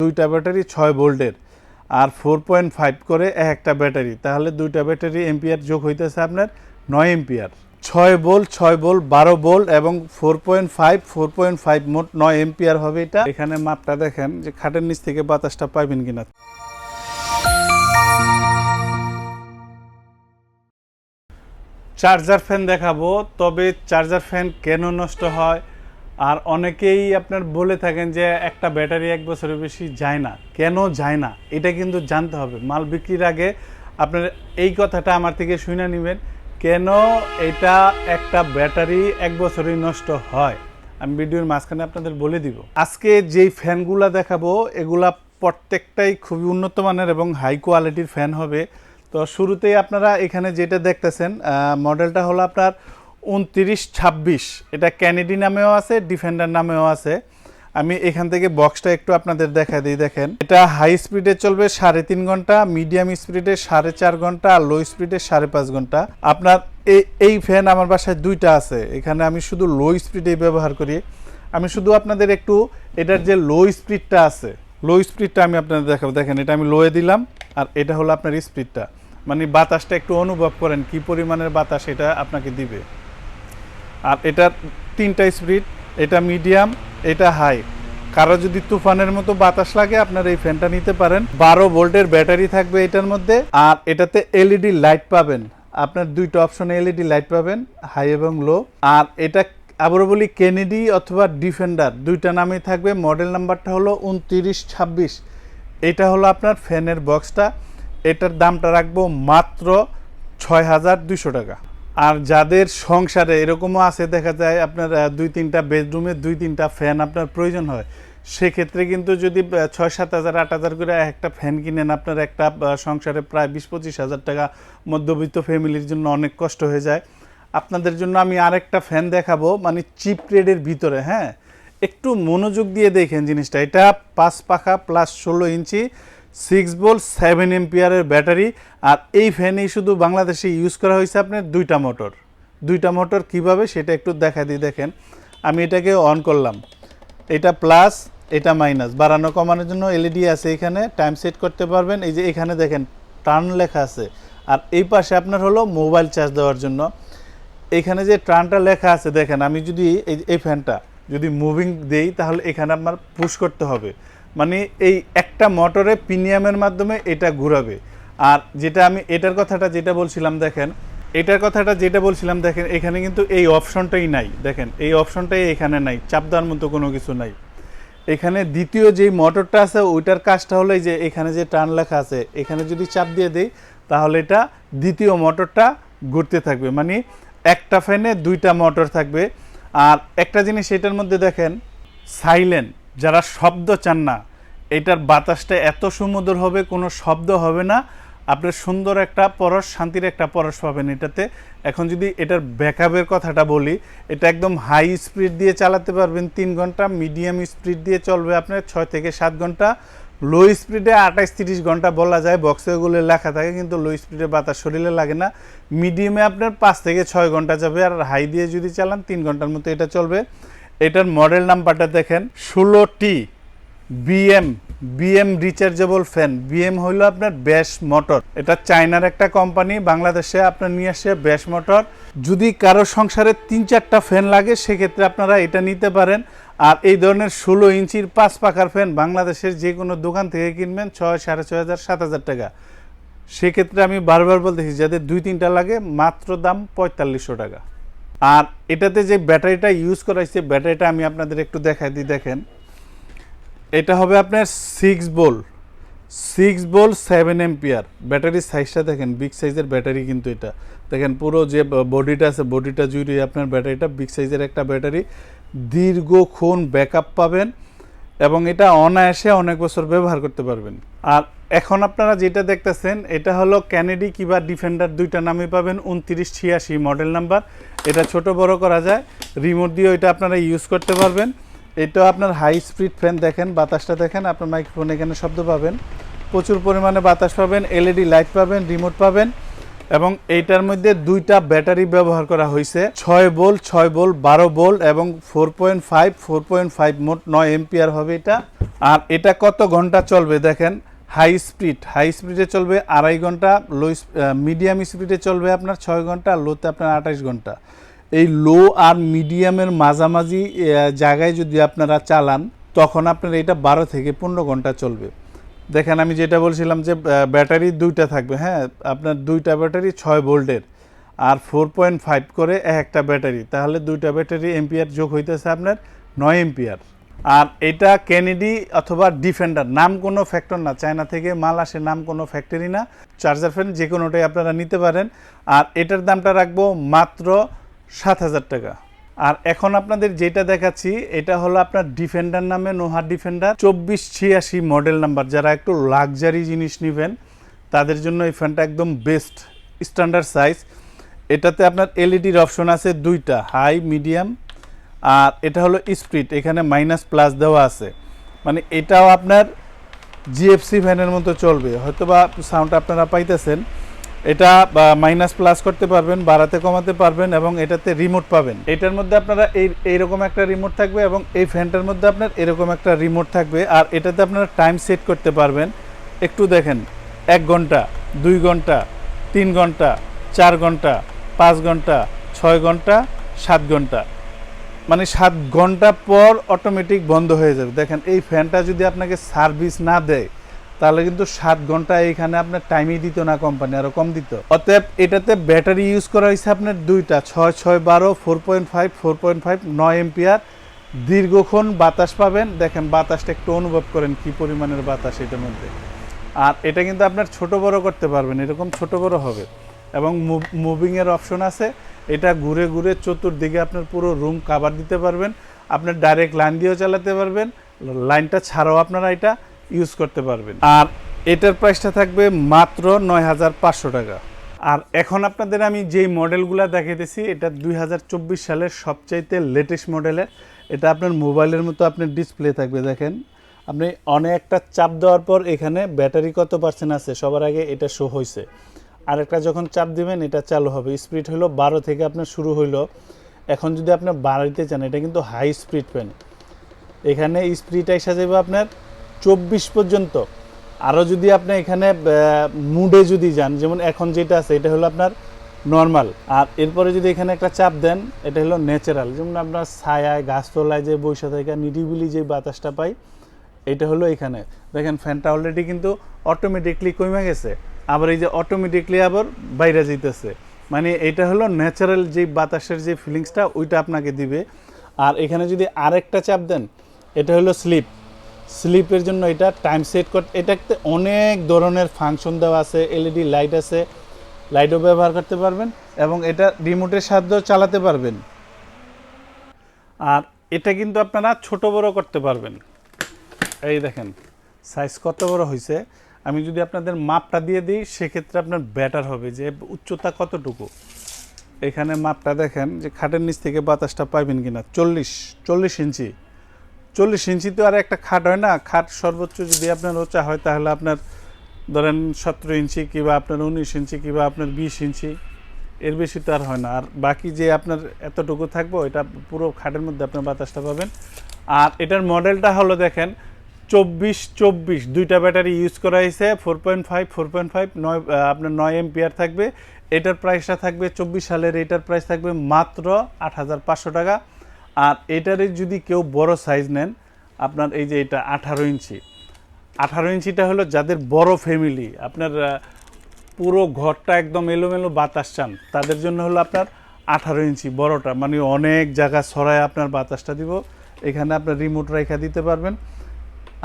দুইটা ব্যাটারি 6 ভোল্টের আর 4.5 করে একটা ব্যাটারি, তাহলে দুইটা ব্যাটারি এম্পিয়ার যোগ হইতেছে আপনার 9 এম্পিয়ার। 6 ভোল্ট 12 ভোল্ট এবং 4.5 মোট 9 এম্পিয়ার হবে এটা। এখানে মাপটা দেখেন যে খাটের নিচ থেকে বাতাসটা পাইবেন কিনা। চার্জার ফ্যান দেখাবো, তবে চার্জার ফ্যান কেন নষ্ট হয় আর অনেকেই আপনার বলে থাকেন যে একটা ব্যাটারি 1 বছরের বেশি যায় না, কেন যায় না এটা কিন্তু জানতে হবে। মাল বিক্রির আগে আপনার এই কথাটা আমার থেকে শুনে নেবেন, কেন এটা একটা ব্যাটারি 1 বছরই নষ্ট হয়। আমি ভিডিওর মাঝখানে আপনাদের বলে দিব। আজকে যেই ফ্যানগুলা দেখাবো এগুলা প্রত্যেকটাই খুবই উন্নত মানের এবং হাই কোয়ালিটির ফ্যান হবে। তো শুরুতেই আপনারা এখানে যেটা দেখতেছেন মডেলটা হলো আপনার 2926, এটা ক্যানেডি নামেও আছে, ডিফেন্ডার নামেও আছে। আমি এখান থেকে বক্সটা একটু আপনাদের দেখা দিই। দেখেন এটা হাই স্পিডে চলবে 3.5 ঘন্টা, মিডিয়াম স্পিডে 4.5 ঘন্টা আর লো স্পিডে 5.5 ঘন্টা। আপনার এই ফ্যান আমার বাসায় দুইটা আছে, এখানে আমি শুধু লো স্পিডেই ব্যবহার করি। আমি শুধু আপনাদের একটু এটার যে লো স্পিডটা আছে, লো স্পিডটা আমি আপনাদের দেখাবো। দেখেন এটা আমি লোয়ে দিলাম আর এটা হলো আপনার স্পিডটা, মানে বাতাসটা একটু অনুভব করেন কি পরিমাণের বাতাস এটা আপনাকে দিবে। আর এটার 3টা স্পিড, এটা মিডিয়াম, এটা হাই। কারো যদি তুফানের মতো বাতাস লাগে আপনারা এই ফ্যানটা নিতে পারেন। 12 ভোল্টের ব্যাটারি থাকবে এটার মধ্যে আর এটাতে এলইডি লাইট পাবেন। আপনার দুইটা অপশনে এলইডি লাইট পাবেন, হাই এবং লো। আর এটা আবারও বলি কেনেডি অথবা ডিফেন্ডার দুইটা নামেই থাকবে। মডেল নাম্বারটা হলো 2926। এটা হলো আপনার ফ্যানের বক্সটা। এটার দামটা রাখবো মাত্র 6200 টাকা। আর যাদের সংসারে এরকমও আছে, দেখা যায় আপনার 2-3টা বেডরুমে 2-3টা ফ্যান আপনার প্রয়োজন হয়, সেক্ষেত্রে কিন্তু যদি 6-7 হাজার 8 হাজার করে একটা ফ্যান কিনেন, আপনার একটা সংসারে প্রায় 20-25 হাজার টাকা মধ্যবিত্ত ফ্যামিলির জন্য অনেক কষ্ট হয়ে যায়। আপনাদের জন্য আমি আরেকটা ফ্যান দেখাবো, মানে চিপ রেডের ভিতরে। হ্যাঁ, একটু মনোযোগ দিয়ে দেখেন জিনিসটা। এটা 5 পাখা প্লাস 16 ইঞ্চি 6 ভোল্ট 7 এম্পিয়ারের ব্যাটারি। আর এই ফ্যানেই শুধু বাংলাদেশে ইউজ করা হয়েছে আপনার দুইটা মোটর কিভাবে সেটা একটু দেখা দিই। দেখেন আমি এটাকে অন করলাম, এটা প্লাস এটা মাইনাস, বাড়ানো কমানোর জন্য এলইডি আছে। এখানে টাইম সেট করতে পারবেন। এই যে এখানে দেখেন টার্ন লেখা আছে, আর এই পাশে আপনার হলো মোবাইল চার্জ দেওয়ার জন্য। এখানে যে টার্নটা লেখা আছে দেখেন, আমি যদি এই ফ্যানটা যদি মুভিং দেই তাহলে এখানে আপনার পুশ করতে হবে, মানে এই একটা মোটরে প্রিমিয়ামের মাধ্যমে এটা ঘুরাবে। আর যেটা আমি এটার কথাটা যেটা বলছিলাম দেখেন, এখানে কিন্তু এই অপশনটাই নাই। দেখেন এই অপশনটাই এখানে নাই, চাপ দেওয়ার মতো কোনো কিছু নাই। এখানে দ্বিতীয় যেই মোটরটা আছে ওইটার কাজটা হলো যে এখানে যে টার্ন লেখা আছে এখানে যদি চাপ দিয়ে দেই তাহলে এটা দ্বিতীয় মোটরটা ঘুরতে থাকবে, মানে একটা ফ্যানে 2টা মোটর থাকবে। আর একটা জিনিস এটার মধ্যে দেখেন, সাইলেন্ট, যারা শব্দ চান না, এটার বাতাসটা এত সুমধুর হবে, কোনো শব্দ হবে না, আপনার সুন্দর একটা পরশ, শান্তির একটা পরশ পাবেন এটাতে। এখন যদি এটার ব্যাকআপের কথাটা বলি, এটা একদম হাই স্পিড দিয়ে চালাতে পারবেন 3 ঘন্টা, মিডিয়াম স্পিড দিয়ে চলবে আপনার 6 থেকে 7 ঘন্টা, লো স্পিডে 28-30 ঘন্টা বলা যায়, বক্সে ওগুলো লেখা থাকে, কিন্তু লো স্পিডে বাতাস শরীরে লাগে না। মিডিয়ামে আপনার 5 থেকে 6 ঘন্টা যাবে, আর হাই দিয়ে যদি চালান 3 ঘন্টার মতো এটা চলবে। এটার মডেল নাম্বারটা দেখেন 16T BM rechargeable fan. BM হইল আপনার ব্যাশ মোটর, এটা চায়নার একটা কোম্পানি, বাংলাদেশে আপনার নিয়ে আসে ব্যাশ মোটর। যদি কারো সংসারে 3-4টা ফ্যান লাগে সেক্ষেত্রে আপনারা এটা নিতে পারেন। আর এই ধরনের 16 ইঞ্চির 5 পাখার ফ্যান বাংলাদেশের যে কোনো দোকান থেকে কিনবেন 6,500-7,000 টাকা। সেক্ষেত্রে আমি বারবার বলতেছি যাদের 2-3টা লাগে মাত্র দাম 4500 টাকা। আর এটাতে যে ব্যাটারিটা ইউজ করা হয়েছে, ব্যাটারিটা আমি আপনাদের একটু দেখাই দিই। দেখেন এটা হবে আপনার 6 ভোল্ট 7 এম্পিয়ার ব্যাটারি। সাইজটা দেখেন, বিগ সাইজের ব্যাটারি কিন্তু এটা। দেখেন পুরো যে বডিটা আছে, বডিটা জুড়ে আপনার ব্যাটারিটা বিগ সাইজের একটা ব্যাটারি, দীর্ঘক্ষণ ব্যাকআপ পাবেন এবং এটা অনায়াসে অনেক বছর ব্যবহার করতে পারবেন। আর এখন আপনারা যেটা দেখতেছেন এটা হলো ক্যানেডি কিংবা ডিফেন্ডার, দুইটা নামে পাবেন। 2986 মডেল নাম্বার। এটা ছোট বড় করা যায়, রিমোট দিয়ে এটা আপনারা ইউজ করতে পারবেন। এটা আপনার হাই স্পিড ফ্যান। দেখেন বাতাসটা দেখেন, আপনার মাইক্রোফোন এখানে শব্দ পাবেন, প্রচুর পরিমাণে বাতাস পাবেন, এলইডি লাইট পাবেন, রিমোট পাবেন। এবং এইটার মধ্যে দুইটা ব্যাটারি ব্যবহার করা হয়েছে, 6 ভোল্ট 6 ভোল্ট 12 ভোল্ট এবং 4.5 মোট 9 এম্পিয়ার হবে এটা। আর এটা কত ঘন্টা চলবে দেখেন, হাই স্পিডে চলবে 2.5 ঘন্টা, মিডিয়াম স্পিডে চলবে আপনার 6 ঘন্টা, লোতে আপনার 28 ঘন্টা। এই লো আর মিডিয়ামের মাঝামাঝি জায়গায় যদি আপনারা চালান তখন আপনার এটা 12 থেকে 15 ঘন্টা চলবে। দেখেন আমি যেটা বলছিলাম যে ব্যাটারি দুইটা থাকবে, হ্যাঁ আপনার দুইটা ব্যাটারি 6 ভোল্টের আর 4.5 করে একটা ব্যাটারি, তাহলে দুইটা ব্যাটারি এম্পিয়ার যোগ হইতেছে আপনার 9 এম্পিয়ার। আর এটা কেনেডি অথবা ডিফেন্ডার, নাম কোনো ফ্যাক্টর না, চায়না থেকে মাল আসে, নাম কোনো ফ্যাক্টরি না। চার্জার ফ্যান যে কোনোটাই আপনারা নিতে পারেন। আর এটার দামটা রাখবো মাত্র 7,000 টাকা। আর এখন আপনাদের যেটা দেখাচ্ছি এটা হলো আপনার ডিফেন্ডার নামে, নোহা ডিফেন্ডার 2486 মডেল নাম্বার। যারা একটু লাক্সারি জিনিস নেবেন তাদের জন্য এই ফ্যানটা একদম বেস্ট, স্ট্যান্ডার্ড সাইজ। এটাতে আপনার এলইডির অপশন আছে দুইটা, হাই মিডিয়াম। আর এটা হলো স্প্লিট, এখানে মাইনাস প্লাস দেওয়া আছে, মানে এটাও আপনার জিএফসি ফ্যানের মতো চলবে, হয়তো বা সাউন্ড আপনারা পাইতেছেন। এটা মাইনাস প্লাস করতে পারবেন, বাড়াতে কমাতে পারবেন এবং এটাতে রিমোট পাবেন। এটার মধ্যে আপনারা এইরকম একটা রিমোট থাকবে এবং এই ফ্যানটার মধ্যে আপনার এরকম একটা রিমোট থাকবে। আর এটাতে আপনারা টাইম সেট করতে পারবেন। একটু দেখেন, 1 ঘন্টা 2 ঘন্টা 3 ঘন্টা 4 ঘন্টা 5 ঘন্টা 6 ঘন্টা 7 ঘন্টা, মানে 7 ঘন্টা পর অটোমেটিক বন্ধ হয়ে যাবে। দেখেন এই ফ্যানটা যদি আপনাকে সার্ভিস না দেয় তাহলে কিন্তু 7 ঘন্টা এখানে আপনার টাইমই দিত না কোম্পানি, আরও কম দিত। অতএব এটাতে ব্যাটারি ইউজ করা হয়েছে আপনার দুইটা, 6-6-12 4.5 9 এম্পিয়ার। দীর্ঘক্ষণ বাতাস পাবেন। দেখেন বাতাসটা একটু অনুভব করেন কি পরিমাণের বাতাস এটার মধ্যে। আর এটা কিন্তু আপনার ছোট বড় করতে পারবেন, এরকম ছোট বড় হবে এবং মুভিংয়ের অপশন আছে। এটা ঘুরে ঘুরে চতুর্দিকে আপনার পুরো রুম কাভার দিতে পারবেন। আপনার ডাইরেক্ট লাইন দিয়েও চালাতে পারবেন, লাইনটা ছাড়াও আপনারা এটা ইউজ করতে পারবেন। আর এটার প্রাইসটা থাকবে মাত্র 9,500 টাকা। আর এখন আপনাদের আমি যেই মডেলগুলো দেখাইতেছি এটা 2024 সালের সবচাইতে লেটেস্ট মডেলের। এটা আপনার মোবাইলের মতো আপনার ডিসপ্লে থাকবে। দেখেন আপনি অনেকটা চাপ দেওয়ার পর এখানে ব্যাটারি কত পার্সেন্ট আছে সবার আগে এটা শো হয়েছে। আরেকটা যখন চাপ দিবেন এটা চালু হবে। স্পিড হলো 12 থেকে আপনার শুরু হইলো। এখন যদি আপনি বাড়াইতে চান, এটা কিন্তু হাই স্পিড ফ্যান, এখানে স্পিড এসে যাবে আপনার 24 পর্যন্ত। আরও যদি আপনি এখানে মুডে যদি যান, যেমন এখন যেটা আছে এটা হলো আপনার নর্মাল। আর এরপরে যদি এখানে একটা চাপ দেন এটা হলো ন্যাচারাল, যেমন আপনার ছায়ায় গাছতলায় যে বসে থাকে নিরিবিলি যে বাতাসটা পাই, এটা হলো এখানে। দেখেন ফ্যানটা অলরেডি কিন্তু অটোমেটিকলি কমে গেছে, আবার এই যে অটোমেটিকলি আবার বাইরে যেতেছে, মানে এটা হলো ন্যাচারাল যে বাতাসের যে ফিলিংসটা ওইটা আপনাকে দিবে। আর এখানে যদি আরেকটা চাপ দেন এটা হলো স্লিপের জন্য এটা টাইম সেট করতে, এটাতে অনেক ধরনের ফাংশন দেওয়া আছে, এলইডি লাইট আছে, লাইটও ব্যবহার করতে পারবেন এবং এটা রিমোটের সাহায্যে চালাতে পারবেন। আর এটা কিন্তু আপনারা ছোট বড় করতে পারবেন। এই দেখেন সাইজ কত বড় হয়েছে। আমি যদি আপনাদের মাপটা দিয়ে দিই সেক্ষেত্রে আপনার বেটার হবে যে উচ্চতা কতটুকু। এখানে মাপটা দেখেন যে খাটের নিচ থেকে বাতাসটা পাইবেন কিনা। 40 ইঞ্চি। 40 ইঞ্চি তো আর একটা খাট হয় না। খাট সর্বোচ্চ যদি আপনার উঁচা হয় তাহলে আপনার ধরেন 17 ইঞ্চি কিংবা আপনার 19 ইঞ্চি কিংবা আপনার 20 ইঞ্চি, এর বেশি তো আর হয় না। আর বাকি যে আপনার এতটুকু থাকবো এটা পুরো খাটের মধ্যে আপনার বাতাসটা পাবেন। আর এটার মডেলটা হলো দেখেন 24 দুইটা ব্যাটারি ইউজ করা হয়েছে, 4.5 আপনার 9 এম্পিয়ার থাকবে। এটার প্রাইসটা থাকবে 24 সালের, এটার প্রাইস থাকবে মাত্র 8,500 টাকা। আর এটারে যদি কেউ বড় সাইজ নেন, আপনার এই যে এটা 18 ইঞ্চিটা হলো যাদের বড় ফ্যামিলি, আপনার পুরো ঘরটা একদম এলোমেলো বাতাস চান তাদের জন্য হলো আপনার 18 ইঞ্চি বড়টা, মানে অনেক জায়গা ছড়ায় আপনার বাতাসটা দিব। এখানে আপনার রিমোট রেখা দিতে পারবেন।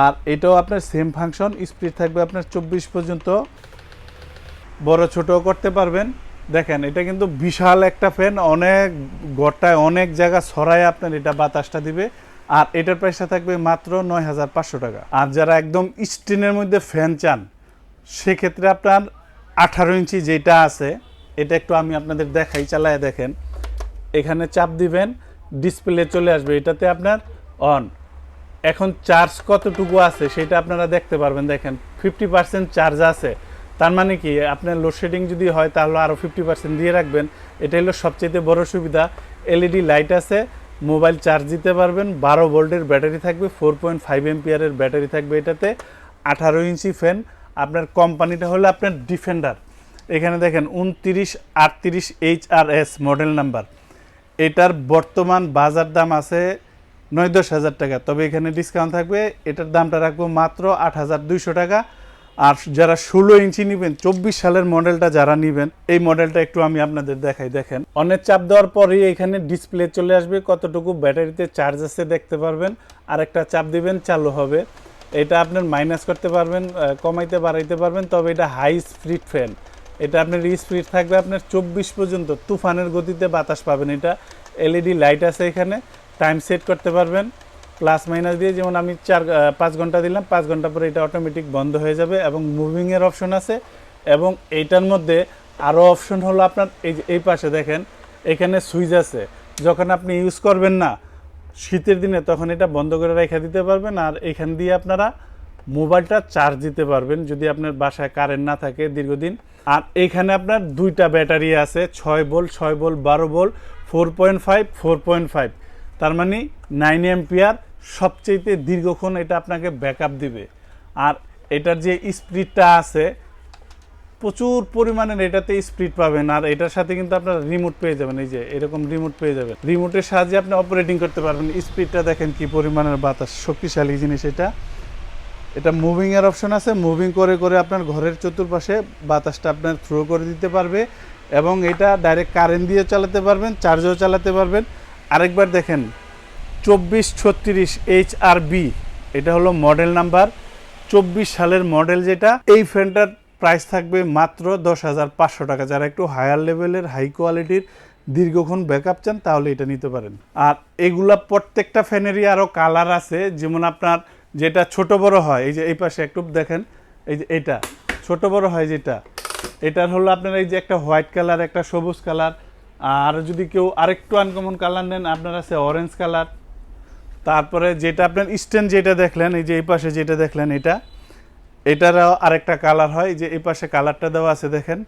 আর এটাও আপনার সেম ফাংশন, স্পিড থাকবে আপনার 24 পর্যন্ত, বড় ছোটও করতে পারবেন। দেখেন এটা কিন্তু বিশাল একটা ফ্যান, অনেক ঘরটায় অনেক জায়গা ছড়ায় আপনার এটা বাতাসটা দিবে। আর এটার প্রাইসটা থাকবে মাত্র 9,500 টাকা। আর যারা একদম স্টিনের মধ্যে ফ্যান চান সেক্ষেত্রে আপনার 18 ইঞ্চি যেটা আছে এটা একটু আমি আপনাদের দেখাই, চালায় দেখেন। এখানে চাপ দিবেন ডিসপ্লে চলে আসবে, এটাতে আপনার অন। এখন চার্জ কতটুকু আছে সেটা আপনারা দেখতে পারবেন। দেখেন 50% চার্জ আছে, তার মানে কি আপনার লোডশেডিং যদি হয় তাহলে আরও 50% দিয়ে রাখবেন। এটা হলো সবচেয়ে বড় সুবিধা। এলইডি লাইট আছে, মোবাইল চার্জ দিতে পারবেন, 12 ভোল্টের ব্যাটারি থাকবে, 4.5 এম্পিয়ারের ব্যাটারি থাকবে এটাতে, 18 ইঞ্চি ফ্যান। আপনার কোম্পানিটা হলো আপনার ডিফেন্ডার। এখানে দেখেন 2938 HRS মডেল নাম্বার। এটার বর্তমান বাজার দাম আছে 9-10 হাজার টাকা, তবে এখানে ডিসকাউন্ট থাকবে, এটার দামটা রাখবো মাত্র 8200 টাকা। আর যারা 16 ইঞ্চি নেবেন, 24 সালের মডেলটা যারা নেবেন, এই মডেলটা একটু আমি আপনাদের দেখাই। দেখেন অনেক চাপ দেওয়ার পরেই এখানে ডিসপ্লে চলে আসবে, কতটুকু ব্যাটারিতে চার্জ আছে দেখতে পারবেন। আরেকটা চাপ দিবেন, চালু হবে। এটা আপনার মাইনাস করতে পারবেন, কমাইতে বাড়াইতে পারবেন, তবে এটা হাই স্পিড ফ্যান। এটা আপনার স্পিড থাকবে আপনার 24 পর্যন্ত, তুফানের গতিতে বাতাস পাবেন। এটা এলইডি লাইট আছে, এখানে টাইম সেট করতে পারবেন প্লাস মাইনাস দিয়ে। যেমন আমি 5 ঘন্টা দিলাম, 5 ঘন্টা পরে এটা অটোমেটিক বন্ধ হয়ে যাবে, এবং মুভিংয়ের অপশন আছে। এবং এইটার মধ্যে আরও অপশন হলো আপনার এই পাশে দেখেন, এখানে সুইচ আছে। যখন আপনি ইউজ করবেন না শীতের দিনে, তখন এটা বন্ধ করে রেখে দিতে পারবেন। আর এখান দিয়ে আপনারা মোবাইলটা চার্জ দিতে পারবেন যদি আপনার বাসায় কারেন্ট না থাকে দীর্ঘদিন। আর এখানে আপনার 2টা ব্যাটারি আছে, 6 ভোল্ট, 6 ভোল্ট, 12 ভোল্ট, 4.5, 4.5, তার মানে 9 এম্পিয়ার। সবচেয়ে দীর্ঘক্ষণ এটা আপনাকে ব্যাকআপ দিবে। আর এটার যে স্পিডটা আছে, প্রচুর পরিমাণের এটাতে স্পিড পাবেন। আর এটার সাথে কিন্তু আপনারা রিমোট পেয়ে যাবেন, এই যে এরকম রিমোট পেয়ে যাবেন। রিমোটের সাহায্যে আপনি অপারেটিং করতে পারবেন। স্পিডটা দেখেন কি পরিমাণের বাতাস, শক্তিশালী জিনিস এটা। এটা মুভিংয়ের অপশন আছে, মুভিং করে করে আপনার ঘরের চতুর্পাশে বাতাসটা আপনার থ্রো করে দিতে পারবে। এবং এটা ডাইরেক্ট কারেন্ট দিয়ে চালাতে পারবেন, চার্জও চালাতে পারবেন। আরেকবার দেখেন 2436 HRB, এটা হলো মডেল নাম্বার, 24 সালের মডেল যেটা। এই ফ্যানটার প্রাইস থাকবে মাত্র 10,500 টাকা। যারা একটু হায়ার লেভেলের হাই কোয়ালিটির দীর্ঘক্ষণ ব্যাকআপ চান তাহলে এটা নিতে পারেন। আর এগুলা প্রত্যেকটা ফ্যানেরই আরও কালার আছে, যেমন আপনার যেটা ছোট বড় হয়, এই যে এই পাশে একটু দেখেন, এই যে এটা ছোট বড় হয় যেটা, এটার হলো আপনার এই যে একটা হোয়াইট কালার, একটা সবুজ কালার। আর যদি কেউ আরেকটু আনকমন কালার নেন, আপনার আছে অরেঞ্জ কালার। তারপরে যেটা আপনার স্ট্যান্ড যেটা দেখলেন, এই যে এই পাশে যেটা দেখলেন, এটারও আরেকটা কালার হয়। যে এই পাশে কালারটা দেওয়া আছে দেখেন,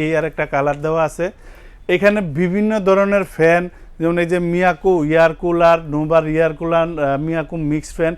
এই আরেকটা কালার দেওয়া আছে। এখানে বিভিন্ন ধরনের ফ্যান, যেমন এই যে Miyako air cooler, Nova air cooler, Miyako mix fan,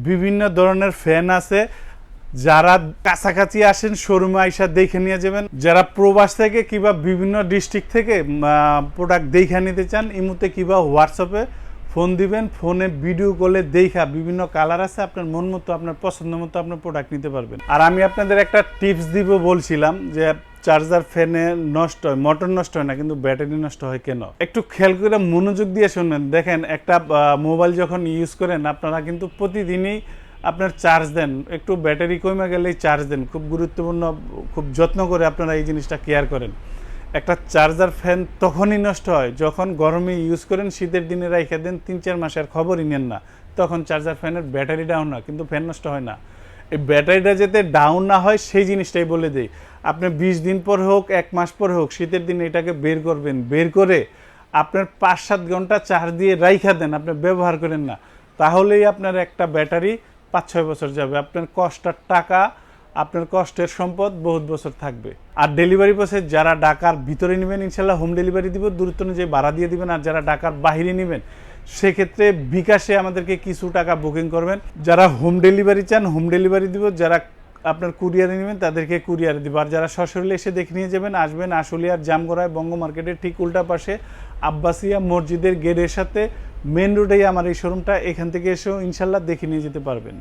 বিভিন্ন ধরনের ফ্যান আছে। যারা কাছাকাছি আসেন শোরুমে আইসা দেখে নিয়ে যাবেন। যারা প্রবাস থেকে কিংবা বিভিন্ন ডিস্ট্রিক্ট থেকে প্রোডাক্ট দেখে নিতে চান, ইমুতে কিংবা হোয়াটসঅ্যাপে ফোন দিবেন, ফোনে ভিডিও কলে দেখা বিভিন্ন কালার আছে, আপনার মন মতো আপনার পছন্দ মতো আপনার প্রোডাক্ট নিতে পারবেন। আর আমি আপনাদের একটা টিপস দিব বলছিলাম যে চার্জার ফ্যানে নষ্ট হয়, মোটর নষ্ট হয় না, কিন্তু ব্যাটারি নষ্ট হয় কেন, একটু খেয়াল করে মনোযোগ দিয়ে শুনবেন। দেখেন একটা মোবাইল যখন ইউজ করেন আপনারা কিন্তু প্রতিদিনই আপনার চার্জ দেন, একটু ব্যাটারি কমে গেলেই চার্জ দেন। খুব গুরুত্বপূর্ণ, খুব যত্ন করে আপনারা এই জিনিসটা কেয়ার করেন। একটা চার্জার ফ্যান তখনই নষ্ট হয় যখন গরমে ইউজ করেন, শীতের দিনে রেখে দেন 3-4 মাসের খবরই নেন না, তখন চার্জার ফ্যানের ব্যাটারি ডাউন হয়, কিন্তু ফ্যান নষ্ট হয় না। এই ব্যাটারিটা যাতে ডাউন না হয় সেই জিনিসটাই বলে দেই। আপনি 20 দিন পর হোক, 1 মাস পর হোক, শীতের দিনে এটাকে বের করবেন, বের করে আপনার 5-7 ঘন্টা চার্জ দিয়ে রাইখা দেন, আপনি ব্যবহার করেন না, তাহলেই আপনার একটা ব্যাটারি 5-6 বছর যাবে। আপনার কষ্টের টাকা, আপনার কষ্টের সম্পদ বহুত বছর থাকবে। আর ডেলিভারি প্রসেস যারা ঢাকার ভিতরে নেবেন ইনশাল্লাহ হোম ডেলিভারি দিব, দূরত্ব অনুযায়ী ভাড়া দিয়ে দিবেন। আর যারা ঢাকার বাইরে নেবেন সেক্ষেত্রে বিকাশে আমাদেরকে কিছু টাকা বুকিং করবেন। যারা হোম ডেলিভারি চান হোম ডেলিভারি দিব, যারা আপনার কুরিয়ারে নেবেন তাদেরকে কুরিয়ারে দিব। আর যারা সশরীরে এসে দেখে নিয়ে যাবেন, আসবেন আশুলিয়ার জামগড়ায় বঙ্গ মার্কেটের ঠিক উল্টা পাশে আব্বাসিয়া মসজিদের গেটের সাথে মেন রোডেই আমার এই শোরুমটা। এখান থেকে এসেও ইনশাল্লাহ দেখে নিয়ে যেতে পারবেন।